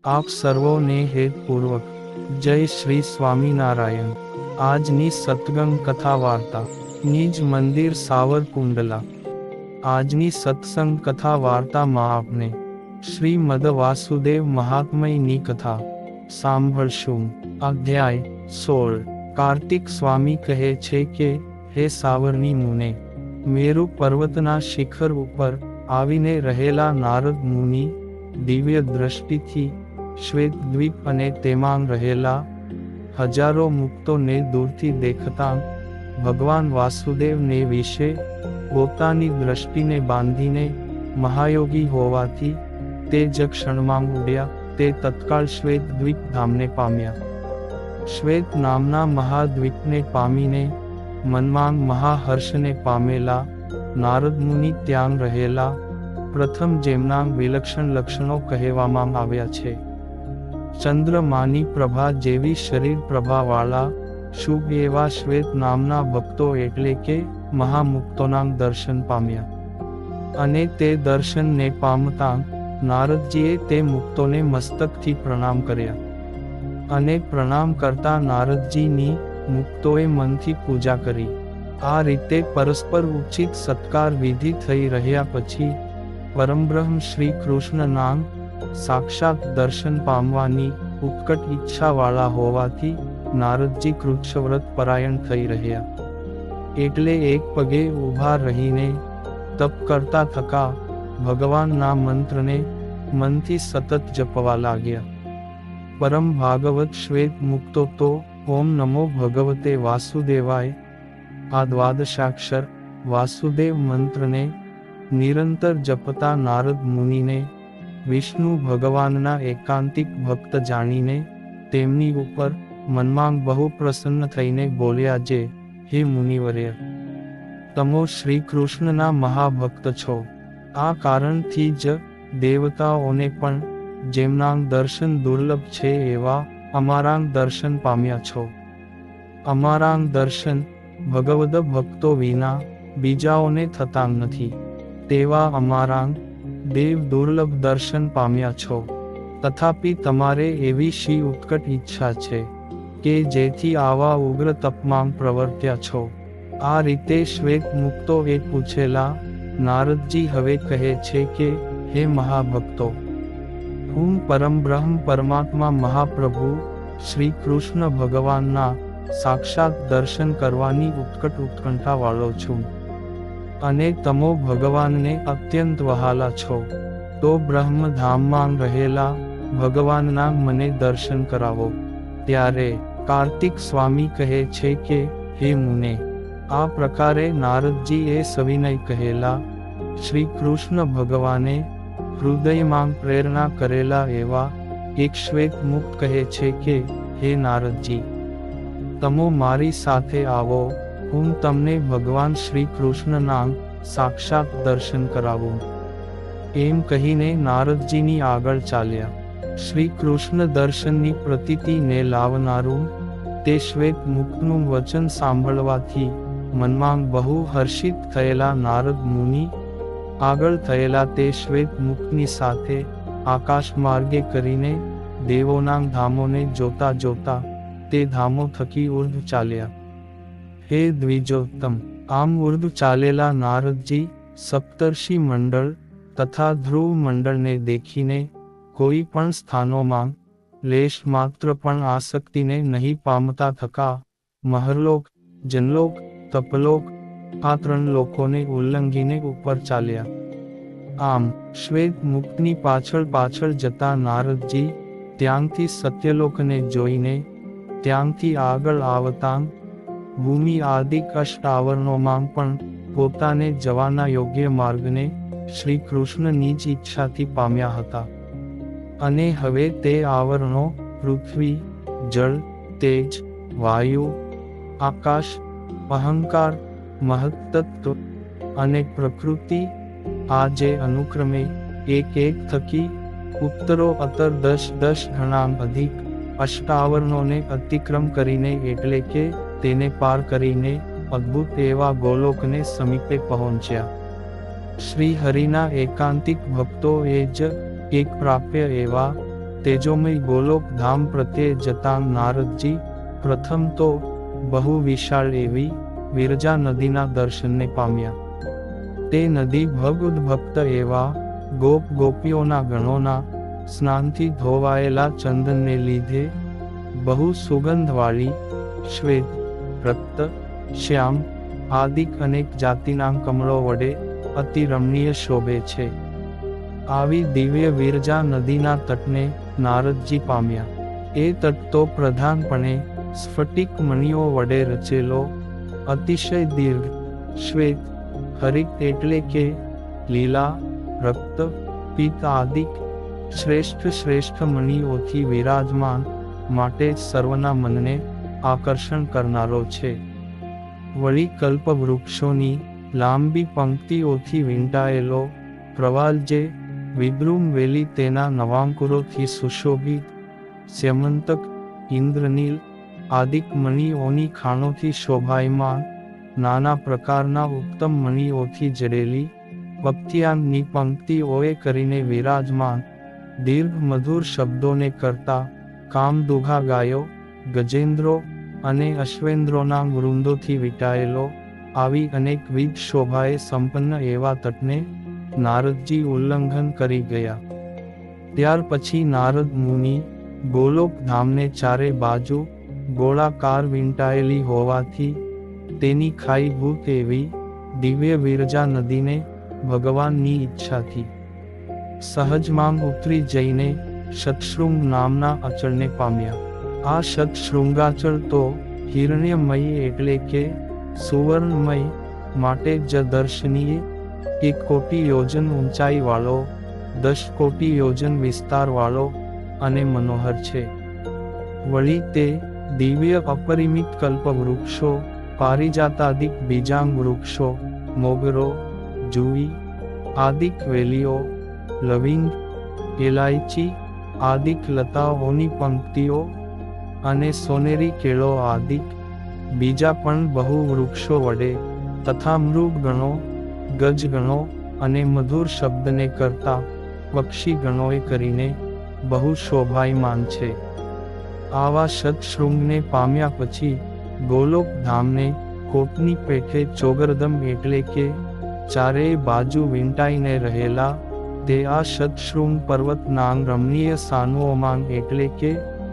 આપ સર્વોને હેતપૂર્વક જય શ્રી સ્વામિનારાયણ। આજની સત્સંગ કથા વાર્તા નિજ મંદિર સાવરકુંડલા। આજની સત્સંગ કથા વાર્તામાં આપને શ્રીમદ વાસુદેવ મહાત્મ્યની કથા સાંભળશું। અધ્યાય 16। કાર્તિક સ્વામી કહે છે કે હે સાવરની મુને, મેરુ પર્વતના શિખર ઉપર આવીને રહેલા નારદ મુનિ દિવ્ય દ્રષ્ટિથી શ્વેતદ્વીપ અને તેમાં રહેલા હજારો મુક્તોને દૂરથી દેખતા ભગવાન વાસુદેવને વિશે પોતાની દ્રષ્ટિને બાંધીને મહાયોગી હોવાથી તે જ ક્ષણમાં ઉડ્યા તે તત્કાળ શ્વેતદ્વીપ ધામને પામ્યા। શ્વેત નામના મહાદ્વીપને પામીને મનમાં મહાહર્ષને પામેલા નારદ મુનિ ત્યાં રહેલા પ્રથમ જેમના વિલક્ષણ લક્ષણો કહેવામાં આવ્યા છે। ચંદ્રમાની પ્રભા જેવી શરીર પ્રભાવાળા શુભ એવા શ્વેત નામના ભક્તો એટલે કે મહામુક્તોના દર્શન પામ્યા। અને તે દર્શનને પામતા નારદજીએ તે મુક્તોને મસ્તકથી પ્રણામ કર્યા અને પ્રણામ કરતા નારદજીની મુક્તોએ મનથી પૂજા કરી। આ રીતે પરસ્પર ઉચિત સત્કાર વિધિ થઈ રહ્યા પછી પરમબ્રહ્મ શ્રી કૃષ્ણના સાક્ષાત દર્શન પામવાની ઉત્કટ ઈચ્છાવાળા હોવાથી નારદજી કૃચ્છવ્રત પરાયણ થઈ રહ્યા એટલે એક પગે ઊભા રહીને તપ કરતા થકા ભગવાનના મંત્રને મનથી સતત જપવા લાગ્યા। પરમ ભાગવત શ્વેત મુક્તો તો ઓમ નમો ભગવતે વાસુદેવાય આ દ્વાદશાક્ષર વાસુદેવ મંત્રને નિરંતર જપતા નારદ મુનિને વિષ્ણુ ભગવાનના એકાંતિક ભક્ત જાણીને તેમની ઉપર મનમાં બહુ પ્રસન્ન થઈને બોલ્યા જે હે મુનિવર્ય, તમો શ્રી કૃષ્ણના મહાભક્ત છો। આ કારણથી જ દેવતાઓને પણ જેમના દર્શન દુર્લભ છે એવા અમારા દર્શન પામ્યા છો। અમારા દર્શન ભગવદ ભક્તો વિના બીજાઓને થતા નથી તેવા અમારા દેવ દુર્લભ દર્શન પામ્યા છો। તથાપિ તમારે એવી શી ઉત્કટ ઈચ્છા છે કે જેથી આવા ઉગ્ર તપમાં પ્રવર્ત્યા છો? આ રીતે શ્વેત મુક્તો એ પૂછેલા નારદજી હવે કહે છે કે હે મહાભક્તો, હું પરમબ્રહ્મ પરમાત્મા મહાપ્રભુ શ્રી કૃષ્ણ ભગવાનના સાક્ષાત દર્શન કરવાની ઉત્કટ ઉત્કંઠાવાળો છું અને તમો ભગવાનને અત્યંત વહાલા છો તો બ્રહ્મધામમાં રહેલા ભગવાનના મને દર્શન કરાવો। ત્યારે કાર્તિક સ્વામી કહે છે કે હે મુને, આ પ્રકારે નારદજીએ સવિનય કહેલા શ્રી કૃષ્ણ ભગવાને હૃદયમાં પ્રેરણા કરેલા એવા એક શ્વેત મુક્ત કહે છે કે હે નારદજી, તમો મારી સાથે આવો, હું તમને ભગવાન શ્રી કૃષ્ણના સાક્ષાત દર્શન કરાવું। એમ કહીને નારદજીની આગળ ચાલ્યા। શ્રી કૃષ્ણ દર્શનની પ્રતીતિને લાવનારું તે શ્વેત મુક્તનું વચન સાંભળવાથી મનમાં બહુ હર્ષિત થયેલા નારદ મુનિ આગળ થયેલા તે શ્વેત મુક્તની સાથે આકાશ માર્ગે કરીને દેવોના ધામોને જોતા જોતા તે ધામો થકી ઉર્ધ્વ ચાલ્યા। હે દ્વિજોત્તમ, આમ ઉર્ધ્વ ચાલેલા નારદજી સપ્તર્ષિ મંડળ તથા ધ્રુવ મંડળને દેખીને કોઈ પણ સ્થાનોમાં લેશ માત્ર પણ આસક્તિને નહીં પામતા થકા મહરલોક, જનલોક, તપલોક આ ત્રણ લોકોને ઉલ્લંઘીને ઉપર ચાલ્યા। આમ શ્વેત મુક્તની પાછળ પાછળ જતા નારદજી ત્યાંથી સત્યલોકને જોઈને ત્યાંથી આગળ આવતા ભૂમિ આદિક અષ્ટ આવરણોમાં પણ પોતાને જવાના યોગ્ય માર્ગને શ્રી કૃષ્ણની જ ઈચ્છાથી પામ્યા હતા અને હવે તે આવરણો પૃથ્વી, જળ, તેજ, વાયુ, આકાશ, અહંકાર, મહત્તત્વ અને પ્રકૃતિ આ જે અનુક્રમે એક એક થકી ઉત્તરોત્તર 10 ગણા અધિક અષ્ટાવરણોને અતિક્રમ કરીને એટલે કે તેને પાર કરીને અદ્ભુત એવા ગોલોકને સમીપે પહોંચ્યા। શ્રી હરિના એકાંતિક ભક્તો એ જ એક પ્રાપ્ય એવા તેજોમય ગોલોક ધામ પ્રત્યે જતા નારદજી પ્રથમ તો બહુ વિશાળ એવી વિરજા નદીના દર્શનને પામ્યા. તે નદી ભગવદ્ભક્ત એવા ગોપ ગોપીઓના ગણોના સ્નાનથી ધોવાયેલા ચંદનને લીધે બહુ સુગંધવાળી, શ્વેત, રક્ત, શ્યામ આદિક અનેક જાતિના કમળો વડે અતિ રમણીય શોભે છે. આવી દિવ્ય વિરજા નદીના તટને નારદજી પામ્યા. એ તટ તો પ્રધાનપણે સ્ફટિક મણિઓ વડે રચેલો, અતિશય દીર્ઘ, શ્વેત, હરિત એટલે કે લીલા, રક્ત, પિત્ત આદિક શ્રેષ્ઠ મણિઓથી વિરાજમાન, માટે સર્વના મનને આકર્ષણ કરનારો છે. વળી કલ્પવૃક્ષોની લાંબી પંક્તિઓથી વીંટાયેલો પ્રવાલ જે વિદ્રુમ વેલી તેના નવાંકુરોથી સુશોભિત, સ્યમંતક, ઇન્દ્રનીલ આદિક મણિઓની ખાણોથી શોભાયમાન, નાના પ્રકારના ઉત્તમ મણિઓથી જડેલી, પક્તિયાંગની પંક્તિઓએ કરીને વિરાજમાન, દીર્ઘ મધુર શબ્દોને કરતા કામદુઘા ગાયો, ગજેન્દ્રો અને અશ્વેન્દ્રોના વૃંદોથી વીંટાયેલો, આવી અનેકવિધ શોભાએ સંપન્ન એવા તટને નારદજી ઉલ્લંઘન કરી ગયા. ત્યાર પછી નારદ મુનિ ગોલોક ધામને ચારે બાજુ ગોળાકાર વીંટાયેલી હોવાથી તેની ખાઈભૂત એવી દિવ્ય વિરજા નદીને ભગવાનની ઈચ્છાથી સહજમાં ઉતરી જઈને શતશૃંગ નામના અચળને પામ્યા. આ શતશૃંગાચળ તો હિરણ્યમય એટલે કે સુવર્ણમય, માટે જ દર્શનીય, 1 કોટી યોજન ઊંચાઈ વાળો, 10 કોટી યોજન વિસ્તાર વાળો અને મનોહર છે. વળી તે દિવ્ય અપરિમિત કલ્પવૃક્ષો, પારિજાતાદિક બીજાંગ વૃક્ષો, મોગરો, જુઈ આદિક વેલીઓ, લવિંગ, ઇલાયચી આદિક લતાઓની પંક્તિઓ અને સોનેરી કેળો આદિક બીજા પણ બહુ વૃક્ષો વડે તથા મૃગગણો, ગજગણો અને મધુર શબ્દને કરતા પક્ષીગણોએ કરીને બહુ શોભાયમાન છે. આવા શતશૃંગને પામ્યા પછી ગોલોક ધામને કોટની પેઠે ચોગરદમ એટલે કે ચારેય બાજુ વીંટાઈને રહેલા તે આ શતશૃંગ પર્વતના રમણીય સાનુઓમાં એટલે કે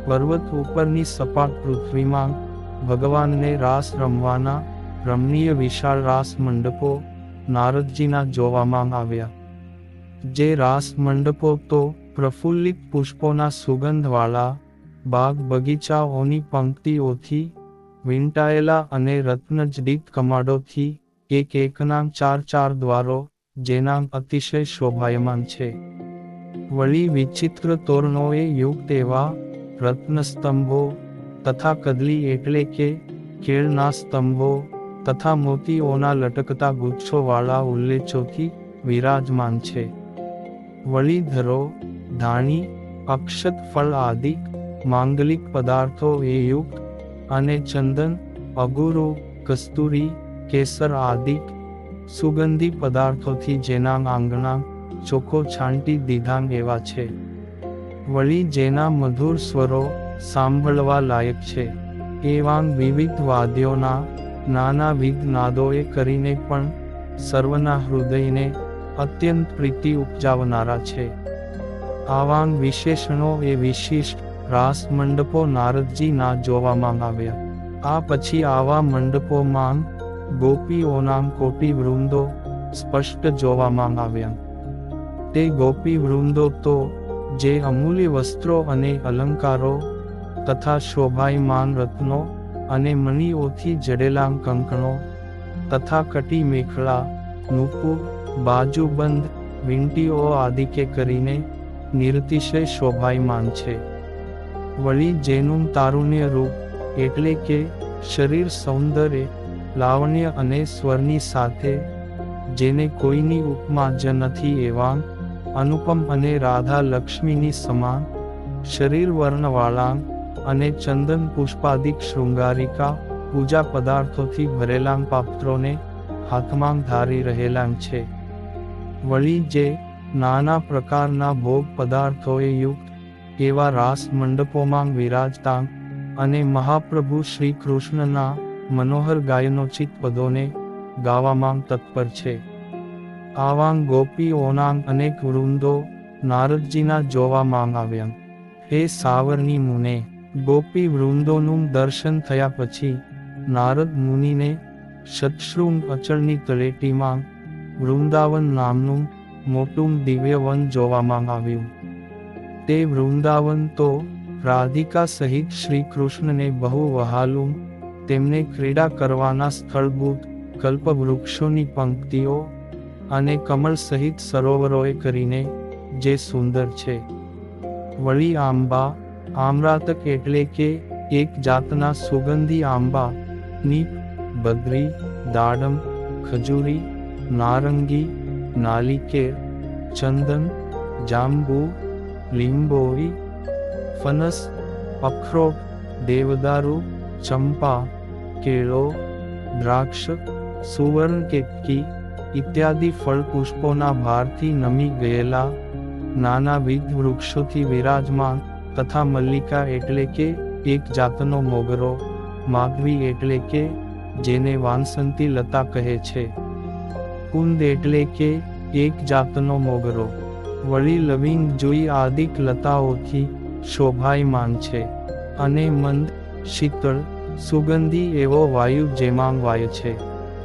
પર્વત ઉપરની સપાટ પૃથ્વીમાં ભગવાનને રાસ રમવાના રમણીય વિશાળ રાસ મંડપો નારદજીના જોવામાં આવ્યા. જે રાસ મંડપો તો પ્રફુલ્લિત પુષ્પોના સુગંધવાળા બાગ બગીચાઓની પંક્તિઓથી વીંટાયેલા અને રત્નજડિત કમાડોથી એકના 4 દ્વારો જેના અતિશય શોભાયમાન છે. વળી વિચિત્ર તોરણોએ યુક્ત એવા રત્નસ્તંભો તથા કદલી એટલે કે કેળના સ્તંભો તથા મોતીઓના લટકતા ગુચ્છોવાળા ઉલ્લેચોથી વિરાજમાન છે. વળી ધરો, ધાણી, અક્ષત ફળ આદિક માંગલિક પદાર્થો એ યુક્ત અને ચંદન, અગુરો, કસ્તુરી, કેસર આદિક સુગંધી પદાર્થોથી જેના આંગણા ચોખ્ખો છાંટી દીધા એવા છે. વળી જેના મધુર સ્વરો સાંભળવા લાયક છે એવા વિવિધ વાદ્યોના નાનાવિધ નાદોએ કરીને પણ સર્વના હૃદયને અત્યંત પ્રીતિ ઉપજાવનારા છે. આવા વિશેષણો એ વિશિષ્ટ રાસ મંડપો નારદજીના જોવામાં આવ્યા. આ પછી આવા મંડપોમાં ગોપીઓના કોટી વૃંદો સ્પષ્ટ જોવામાં આવ્યા. તે ગોપી વૃંદો તો જે અમૂલ્ય વસ્ત્રો અને અલંકારો તથા શોભાયમાન રત્નો અને મણિઓથી જડેલા કંકણો તથા કટી મેખલા, નુપુર, બાજુબંધ, વીંટીઓ આદિકે કરીને નિરતિશય શોભાયમાન છે. વળી જેનું તારુણ્ય રૂપ એટલે કે શરીર સૌંદર્ય, લાવણ્ય અને સ્વરની સાથે જેને કોઈની ઉપમા જ નથી એવા અનુપમ અને રાધા લક્ષ્મીની સમાન શરીર વર્ણવાળા અને ચંદન પુષ્પાદિક શૃંગારિકા પૂજા પદાર્થોથી ભરેલા પાત્રોને હાથમાં ધારી રહેલા છે. વળી જે નાના પ્રકારના ભોગ પદાર્થોએ યુક્ત એવા રાસ મંડપોમાં વિરાજતા અને મહાપ્રભુ શ્રી કૃષ્ણના મનોહર ગાયનોચિત પદોને ગાવામાં તત્પર છે. આવાં ગોપીઓનાં અનેક વૃંદો નારદજીના જોવામાં આવ્યા. હે સાવરણી મુને, ગોપી વૃંદોનું દર્શન થયા પછી નારદ મુનિને શતશૃંગ અચળની તળેટીમાં વૃંદાવન નામનું મોટું દિવ્ય વન જોવામાં આવ્યું. તે વૃંદાવન તો રાધિકા સહિત શ્રી કૃષ્ણને બહુ વહાલું, તેમને ક્રીડા કરવાના સ્થળભૂત કલ્પવૃક્ષોની પંક્તિઓ અને કમળ સહિત સરોવરોએ કરીને જે સુંદર છે. વળી આંબા, આમ્રાતક એટલે કે એક જાતના સુગંધી આંબા, નીપ, બદ્રી, દાડમ, ખજૂરી, નારંગી, નાલિકેર, ચંદન, જાંબુ, લીંબોળી, ફનસ, અખરોટ, દેવદારુ, ચંપા, કેળો, દ્રાક્ષ, સુવર્ણ કેતકી ઇત્યાદિ ફળ પુષ્પોના ભારથી નમી ગયેલા નાનાવિધ વૃક્ષોથી વિરાજમાન તથા મલ્લિકા એટલે કે એક જાતનો મોગરો, માધવી એટલે કે જેને વાનસંતી લતા કહે છે, કુંદ એટલે કે એક જાતનો મોગરો, વળી લવિંગ જોઈ આદિક લતાઓથી શોભાયમાન છે અને મંદ, શીતળ, સુગંધી એવો વાયુ જેમાં વાય છે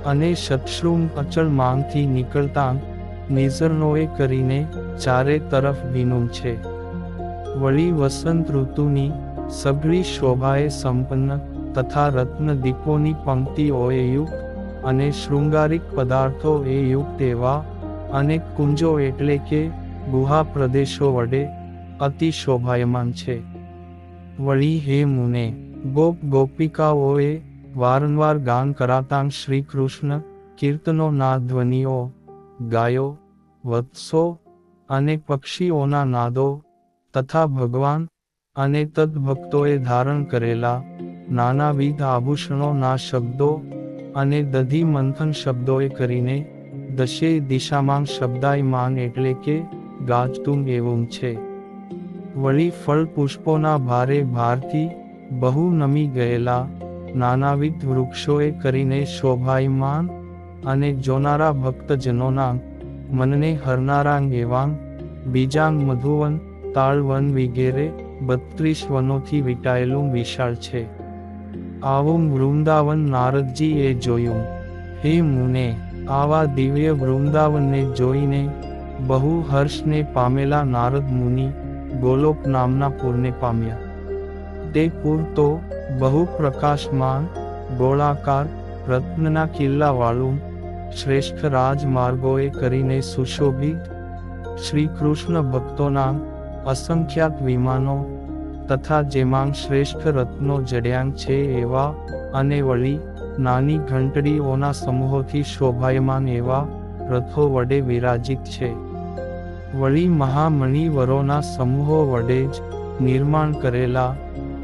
અને શતશૃંગ અચળ માંગથી નીકળતા નિઝરણોએ કરીને ચારે તરફ ભીનું છે. વળી વસંત ઋતુની સઘળી શોભાએ સંપન્ન તથા રત્ન દીપોની પંક્તિઓએ યુક્ત અને શૃંગારિક પદાર્થો એ યુક્ત એવા અનેક કુંજો એટલે કે ગુહા પ્રદેશો વડે અતિ શોભાયમાન છે. વળી હે મુને, ગોપ ગોપિકાઓએ વારંવાર ગાન કરાતાં શ્રી કૃષ્ણ કીર્તનોના ધ્વનિઓ, ગાયો, વત્સો અને પક્ષીઓના નાદો તથા ભગવાન અને તદ્ભક્તોએ ધારણ કરેલા નાનાવિધ આભૂષણોના શબ્દો અને દધી મંથન શબ્દોએ કરીને દશેય દિશામાં શબ્દાયમાન એટલે કે ગાજતું એવું છે. વળી ફળ પુષ્પોના ભારે ભારથી બહુ નમી ગયેલા નાનાવિધ વૃક્ષોએ કરીને શોભાયમાન અને જોનારા ભક્તજનોના મનને હરનારાં એવાં બીજાંગ મધુવન, તાળવન વિગેરે 32 વનોથી વીંટાયેલું વિશાળ છે. આવું વૃંદાવન નારદજીએ જોયું. હે મુને, આવા દિવ્ય વૃંદાવનને જોઈને બહુ હર્ષને પામેલા નારદ મુનિ ગોલોક નામના પૂરને પામ્યા. તે પૂર તો બહુ પ્રકાશમાન, ગોળાકાર, રત્નના કિલ્લાવાળું, શ્રેષ્ઠ રાજમાર્ગોએ કરીને સુશોભિત, શ્રી કૃષ્ણ ભક્તોના અસંખ્યાત વિમાનો તથા જેમાં શ્રેષ્ઠ રત્નો જડ્યાં છે એવા અને વળી નાની ઘંટડીઓના સમૂહોથી શોભાયમાન એવા રથો વડે વિરાજિત છે. વળી મહામણિવરોના સમૂહો વડે જ નિર્માણ કરેલા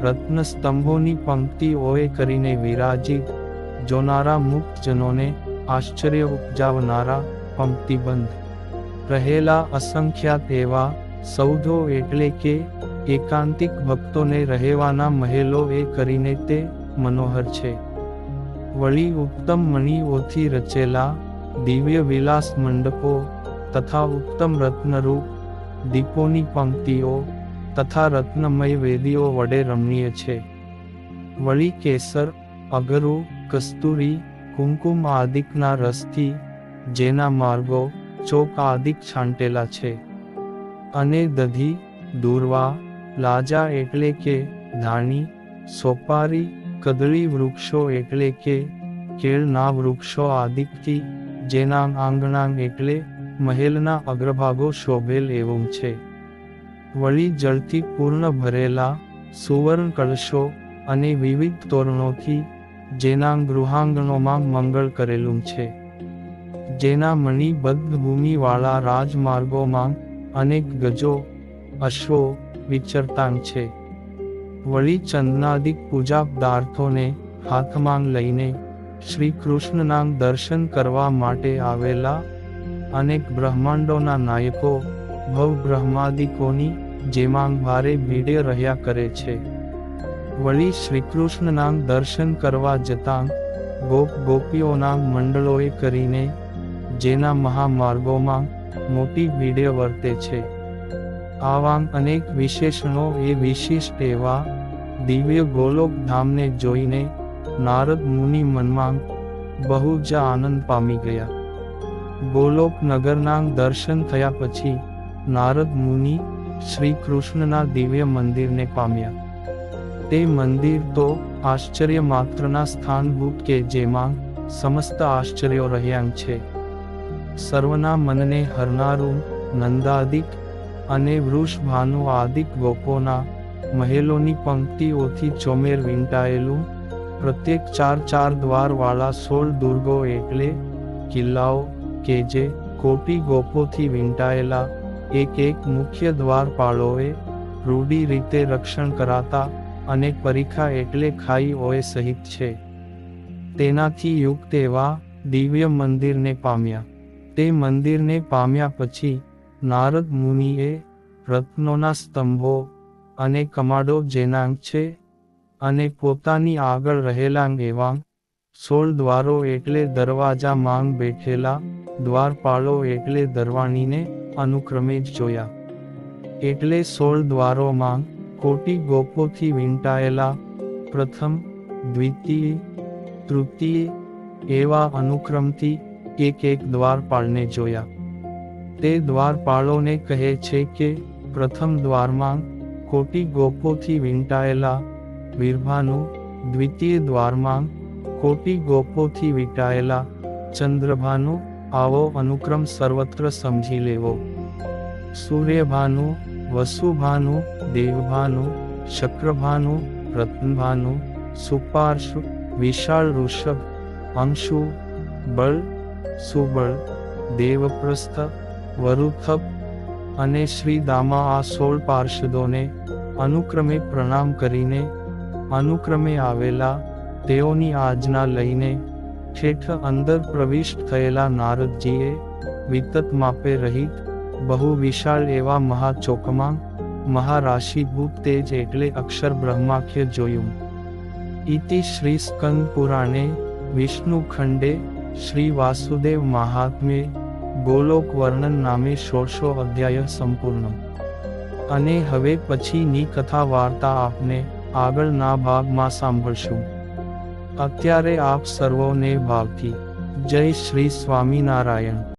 રત્નસ્તંભોની પંક્તિઓએ કરીને વિરાજિત, જોનારા મુક્તજનોને આશ્ચર્ય ઉપજાવનારા પંક્તિબંધ રહેલા અસંખ્યાત એવા સૌધો એટલે કે એકાંતિક ભક્તોને રહેવાના મહેલો એ કરીને તે મનોહર છે. વળી ઉત્તમ મણિઓથી રચેલા દિવ્ય વિલાસ મંડપો તથા ઉત્તમ રત્નરૂપ દીપોની પંક્તિઓ તથા રત્નમય વેદીઓ વડે રમણીય છે. વળી કેસર, અગરુ, કસ્તુરી, કુમકુમ આદિકના રસથી જેના માર્ગો, ચોક આદિક છાંટેલા છે અને દધી, દૂર્વા, લાજા એટલે કે ધાણી, સોપારી, કદળી વૃક્ષો એટલે કે કેળના વૃક્ષો આદિકથી જેના આંગણા એટલે મહેલના અગ્રભાગો શોભેલ એવું છે. વળી જળથી પૂર્ણ ભરેલા સુવર્ણ કળશો અને વિવિધ તોરણોથી જેના ગૃહાંગણોમાં મંગળ કરેલું છે. જેના મણિબદ્ધ ભૂમિવાળા રાજમાર્ગોમાં અનેક ગજો, અશ્વો વિચરતાં છે. વળી ચંદનાદિક પૂજા પદાર્થોને હાથમાં લઈને શ્રી કૃષ્ણના દર્શન કરવા માટે આવેલા અનેક બ્રહ્માંડોના નાયકો ભવ બ્રહ્માદિકોની જેમાં ભારે ભીડ રહ્યા કરે છે. વળી શ્રીકૃષ્ણના દર્શન કરવા જતાં ગોપ ગોપીઓના મંડળોએ કરીને જેના મહામાર્ગોમાં મોટી ભીડ વર્તે છે. આવા અનેક વિશેષણો એ વિશિષ્ટ એવા દિવ્ય ગોલોક ધામને જોઈને નારદ મુનિ મનમાં બહુ જ આનંદ પામી ગયા. ગોલોક નગરના દર્શન થયા પછી નારદ મુનિ શ્રી કૃષ્ણના દિવ્ય મંદિરને પામ્યા. તે મંદિર તો આશ્ચર્ય માત્રના સ્થાનભૂત કે જેમાં સમસ્ત આશ્ચર્યો રહ્યા છે. સર્વના મનને હરનારું નંદાદિક અને વૃષભાનુ આદિક ગોપોના મહેલોની પંક્તિઓથી ચોમેર વીંટાયેલું, પ્રત્યેક 4 દ્વારવાળા 16 દુર્ગો એટલે કિલ્લાઓ કે જે કોટી ગોપોથી વીંટાયેલા એક મુખ્ય દ્વારપાળોએ રૂઢી રીતે રક્ષણ કરાતા અને પરીખા એટલે ખાઈઓએ સહિત છે. તેનાથી યુક્ત એવા દિવ્ય મંદિરને પામ્યા. તે મંદિરને પામ્યા પછી નારદ મુનિએ રત્નોના સ્તંભો અને કમાડો જેના છે અને પોતાની આગળ રહેલા એવા 16 દ્વારો એટલે દરવાજા માંગ બેઠેલા દ્વારપાળો એટલે દરવાણીને અનુક્રમે જ જોયા. એટલે 16 દ્વારોમાં કોટી ગોપોથી વીંટાયેલા પ્રથમ, દ્વિતીય, તૃતીય એવા અનુક્રમથી એક દ્વારપાળને જોયા. તે દ્વારપાળોને કહે છે કે પ્રથમ દ્વારમાં કોટી ગોપોથી વીંટાયેલા વીરભાનુ, દ્વિતીય દ્વારમાં કોટી ગોપોથી વીંટાયેલા ચંદ્રભાનુ. આવો અનુક્રમ સર્વત્ર સમજી લેવો. સૂર્યભાનુ, વસુભાનુ, દેવભાનુ, શક્રભાનુ, રત્નભાનુ, સુપાર્શુ, વિશાળ ઋષભ, અંશુ, બળ, સુબળ, દેવપ્રસ્થ, વરુથપ અને શ્રીદામા આ 16 પાર્ષદોને અનુક્રમે પ્રણામ કરીને અનુક્રમે આવેલા તેઓની આજ્ઞા લઈને ઠેઠ અંદર પ્રવિષ્ટ થયેલા નારદજીએ વિતત માપે રહિત બહુ વિશાળ એવા મહાચોકમાં મહારાશિભૂત તેજ એટલે અક્ષર બ્રહ્માખ્ય જોયું. ઇતિ શ્રી સ્કંદ પુરાણે વિષ્ણુ ખંડે શ્રી વાસુદેવ મહાત્મ્યે ગોલોક વર્ણન નામે 16મો અધ્યાય સંપૂર્ણ. અને હવે પછીની કથા વાર્તા આપને આગળના ભાગમાં સાંભળશું. અત્યારે આપ સર્વોને ભાવથી જય શ્રી સ્વામિનારાયણ.